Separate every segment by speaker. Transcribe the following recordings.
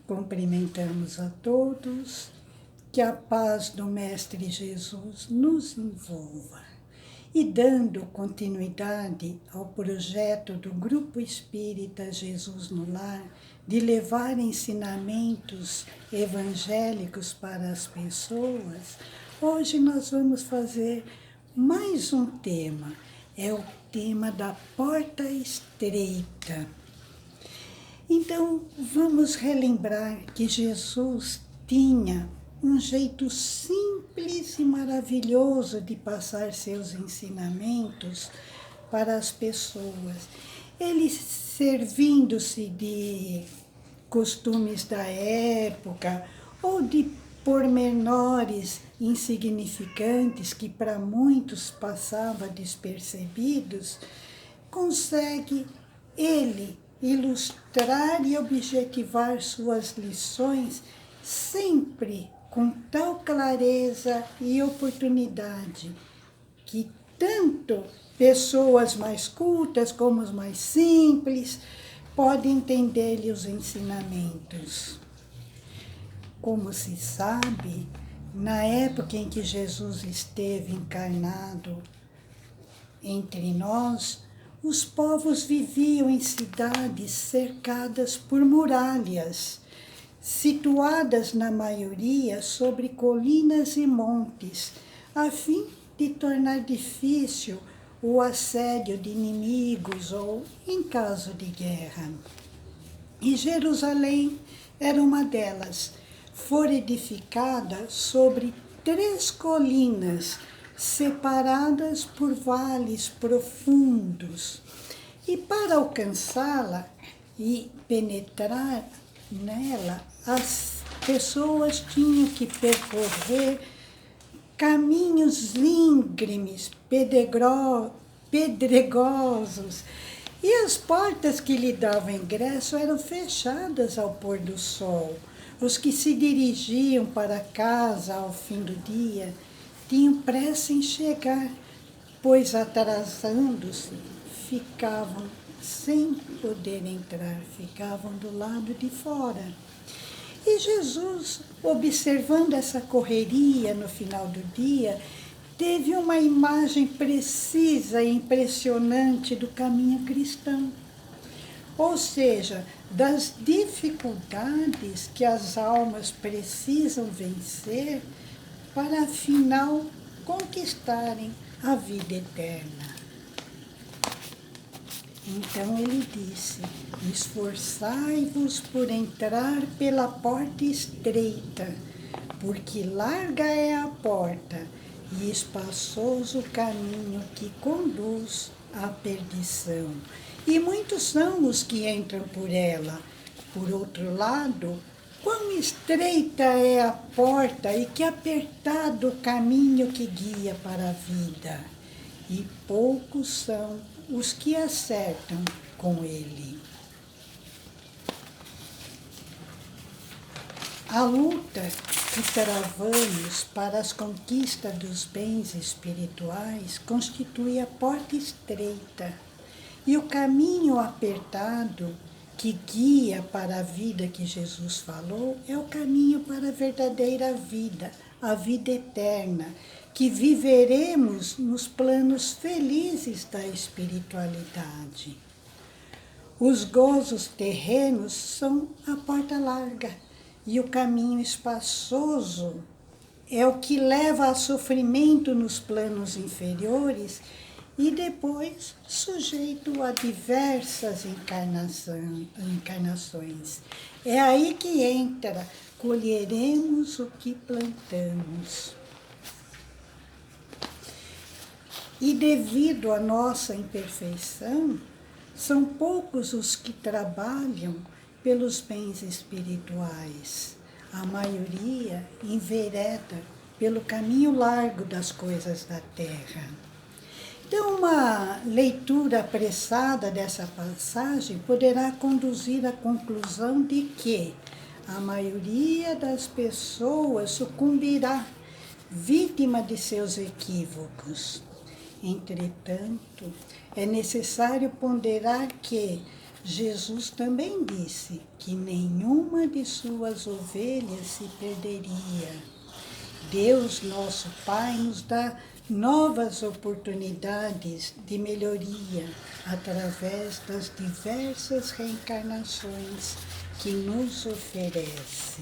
Speaker 1: Cumprimentamos a todos, que a paz do Mestre Jesus nos envolva. E dando continuidade ao projeto do Grupo Espírita Jesus no Lar, de levar ensinamentos evangélicos para as pessoas, hoje nós vamos fazer mais um tema. É o tema da porta estreita. Então, vamos relembrar que Jesus tinha um jeito simples e maravilhoso de passar seus ensinamentos para as pessoas. Ele, servindo-se de costumes da época ou de pormenores insignificantes que para muitos passavam despercebidos, consegue ele ilustrar e objetivar suas lições sempre com tal clareza e oportunidade que tanto pessoas mais cultas como os mais simples podem entender-lhe os ensinamentos. Como se sabe, na época em que Jesus esteve encarnado entre nós, os povos viviam em cidades cercadas por muralhas, situadas na maioria sobre colinas e montes, a fim de tornar difícil o assédio de inimigos ou em caso de guerra. E Jerusalém era uma delas. Foi edificada sobre 3 colinas, separadas por vales profundos. E para alcançá-la e penetrar nela, as pessoas tinham que percorrer caminhos íngremes, pedregosos, e as portas que lhe davam ingresso eram fechadas ao pôr do sol. Os que se dirigiam para casa ao fim do dia tinham pressa em chegar, pois atrasando-se, ficavam sem poder entrar, ficavam do lado de fora. E Jesus, observando essa correria no final do dia, teve uma imagem precisa e impressionante do caminho cristão. Ou seja, das dificuldades que as almas precisam vencer para, afinal, conquistarem a vida eterna. Então ele disse: esforçai-vos por entrar pela porta estreita, porque larga é a porta e espaçoso o caminho que conduz à perdição. E muitos são os que entram por ela. Por outro lado, quão estreita é a porta e que apertado o caminho que guia para a vida. E poucos são os que acertam com ele. A luta que travamos para as conquistas dos bens espirituais constitui a porta estreita, e o caminho apertado que guia para a vida que Jesus falou é o caminho para a verdadeira vida, a vida eterna, que viveremos nos planos felizes da espiritualidade. Os gozos terrenos são a porta larga e o caminho espaçoso é o que leva a sofrimento nos planos inferiores e depois sujeito a diversas encarnações. É aí que entra, colheremos o que plantamos. E devido à nossa imperfeição, são poucos os que trabalham pelos bens espirituais. A maioria envereda pelo caminho largo das coisas da terra. Então, uma leitura apressada dessa passagem poderá conduzir à conclusão de que a maioria das pessoas sucumbirá, vítima de seus equívocos. Entretanto, é necessário ponderar que, Jesus também disse que nenhuma de suas ovelhas se perderia. Deus, nosso Pai, nos dá novas oportunidades de melhoria através das diversas reencarnações que nos oferece.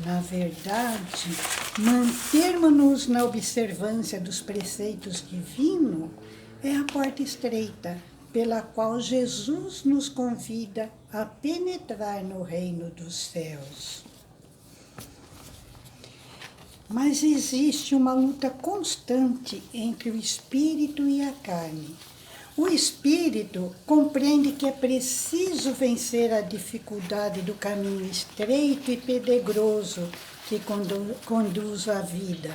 Speaker 1: Na verdade, mantermos-nos na observância dos preceitos divinos é a porta estreita pela qual Jesus nos convida a penetrar no reino dos céus. Mas existe uma luta constante entre o espírito e a carne. O espírito compreende que é preciso vencer a dificuldade do caminho estreito e pedregoso que conduz à vida,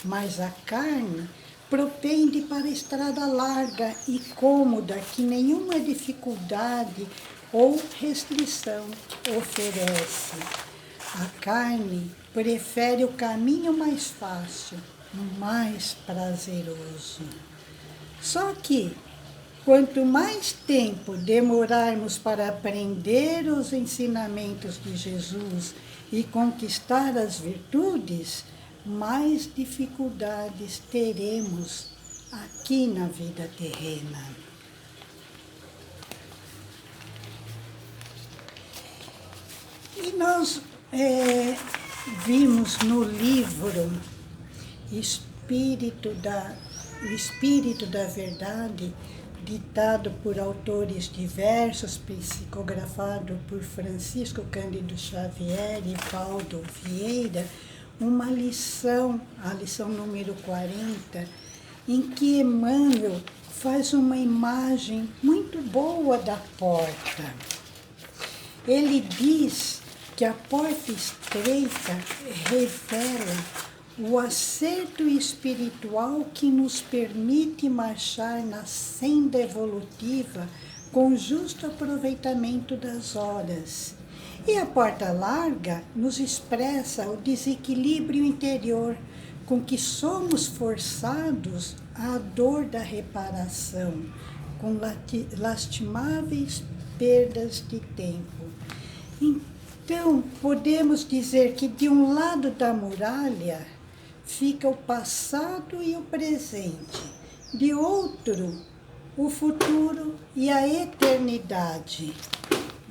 Speaker 1: mas a carne propende para a estrada larga e cômoda que nenhuma dificuldade ou restrição oferece. A carne prefere o caminho mais fácil, mais prazeroso. Só que, quanto mais tempo demorarmos para aprender os ensinamentos de Jesus e conquistar as virtudes, mais dificuldades teremos aqui na vida terrena. E nós vimos no livro Espírito da Verdade, ditado por autores diversos, psicografado por Francisco Cândido Xavier e Valdo Vieira, uma lição, a lição número 40, em que Emmanuel faz uma imagem muito boa da porta. Ele diz que a porta estreita revela o acerto espiritual que nos permite marchar na senda evolutiva com justo aproveitamento das horas. E a porta larga nos expressa o desequilíbrio interior com que somos forçados à dor da reparação, com lastimáveis perdas de tempo. Então, podemos dizer que de um lado da muralha fica o passado e o presente, de outro, o futuro e a eternidade.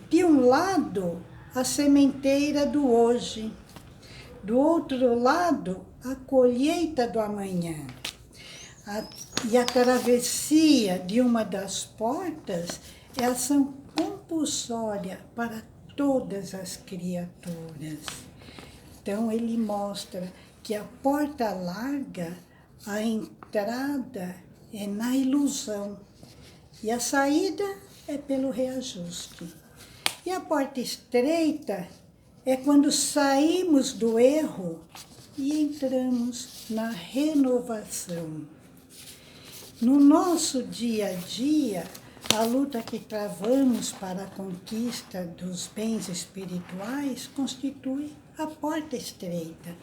Speaker 1: De um lado, a sementeira do hoje, do outro lado, a colheita do amanhã. E a travessia de uma das portas é ação compulsória para todas as criaturas. Então, ele mostra que a porta larga, a entrada é na ilusão e a saída é pelo reajuste. E a porta estreita é quando saímos do erro e entramos na renovação. No nosso dia a dia, a luta que travamos para a conquista dos bens espirituais constitui a porta estreita.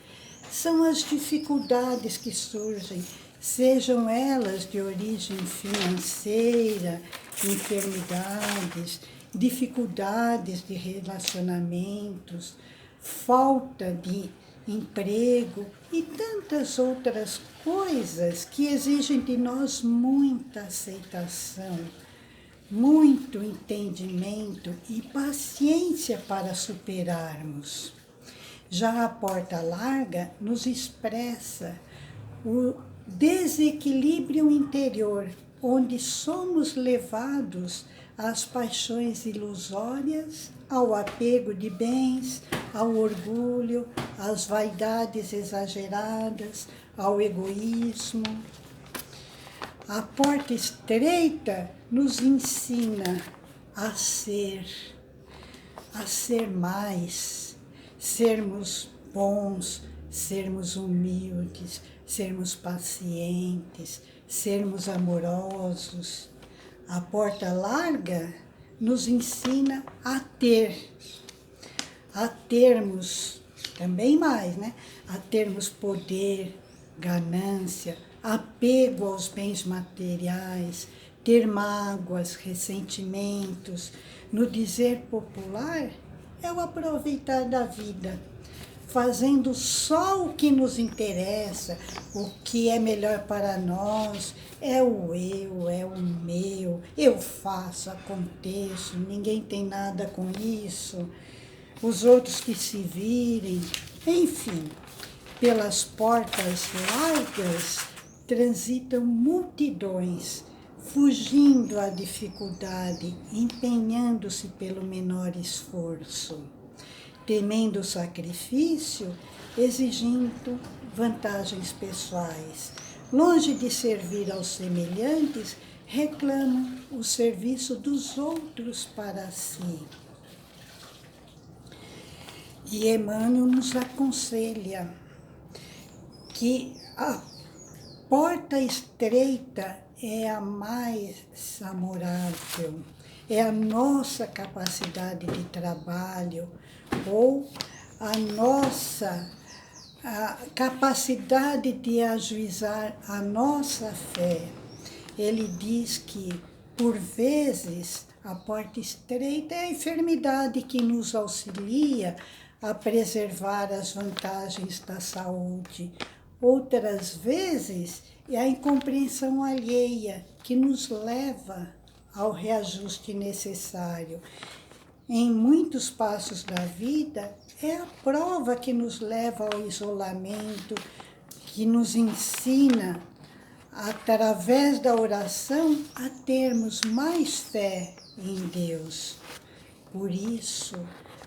Speaker 1: São as dificuldades que surgem, sejam elas de origem financeira, enfermidades, dificuldades de relacionamentos, falta de emprego e tantas outras coisas que exigem de nós muita aceitação, muito entendimento e paciência para superarmos. Já a porta larga nos expressa o desequilíbrio interior, onde somos levados às paixões ilusórias, ao apego de bens, ao orgulho, às vaidades exageradas, ao egoísmo. A porta estreita nos ensina a ser mais, sermos bons, sermos humildes, sermos pacientes, sermos amorosos. A porta larga nos ensina a termos também mais, né? A termos poder, ganância, apego aos bens materiais, Ter mágoas, ressentimentos, no dizer popular, é o aproveitar da vida, fazendo só o que nos interessa, o que é melhor para nós, é o eu, é o meu, eu faço, aconteço, ninguém tem nada com isso, os outros que se virem, enfim, pelas portas largas transitam multidões, fugindo à dificuldade, empenhando-se pelo menor esforço, temendo o sacrifício, exigindo vantagens pessoais. Longe de servir aos semelhantes, reclamam o serviço dos outros para si. E Emmanuel nos aconselha que a porta estreita é a mais amorável, é a nossa capacidade de trabalho ou a nossa capacidade de ajuizar a nossa fé. Ele diz que, por vezes, a porta estreita é a enfermidade que nos auxilia a preservar as vantagens da saúde. Outras vezes, é a incompreensão alheia que nos leva ao reajuste necessário. Em muitos passos da vida, é a prova que nos leva ao isolamento, que nos ensina, através da oração, a termos mais fé em Deus. Por isso,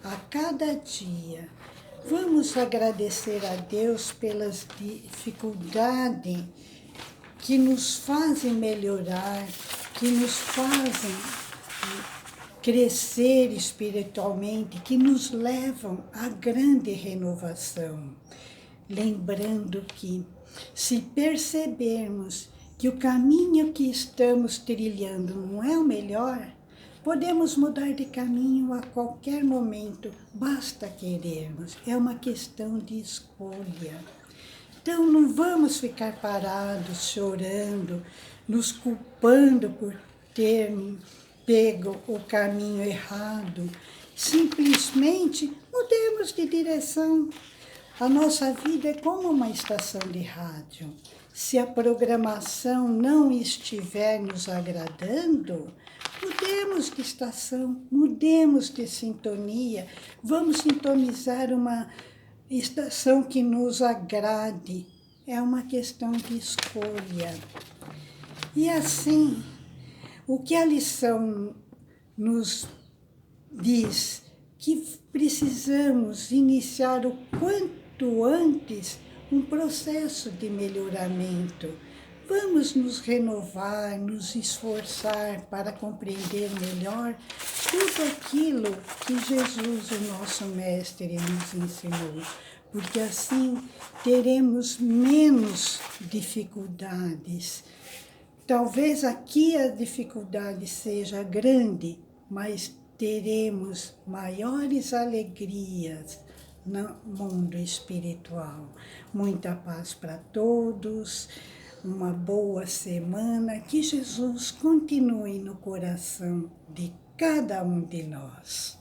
Speaker 1: a cada dia, vamos agradecer a Deus pelas dificuldades que nos fazem melhorar, que nos fazem crescer espiritualmente, que nos levam à grande renovação. Lembrando que, se percebermos que o caminho que estamos trilhando não é o melhor, podemos mudar de caminho a qualquer momento, basta querermos. É uma questão de escolha. Então não vamos ficar parados, chorando, nos culpando por termos pego o caminho errado. Simplesmente mudemos de direção. A nossa vida é como uma estação de rádio. Se a programação não estiver nos agradando, mudemos de estação, mudemos de sintonia. Vamos sintonizar uma estação que nos agrade. É uma questão de escolha. E assim, o que a lição nos diz? Que precisamos iniciar o quanto antes um processo de melhoramento. Vamos nos renovar, nos esforçar para compreender melhor tudo aquilo que Jesus, o nosso Mestre, nos ensinou. Porque assim teremos menos dificuldades. Talvez aqui a dificuldade seja grande, mas teremos maiores alegrias no mundo espiritual. Muita paz para todos, uma boa semana, que Jesus continue no coração de cada um de nós.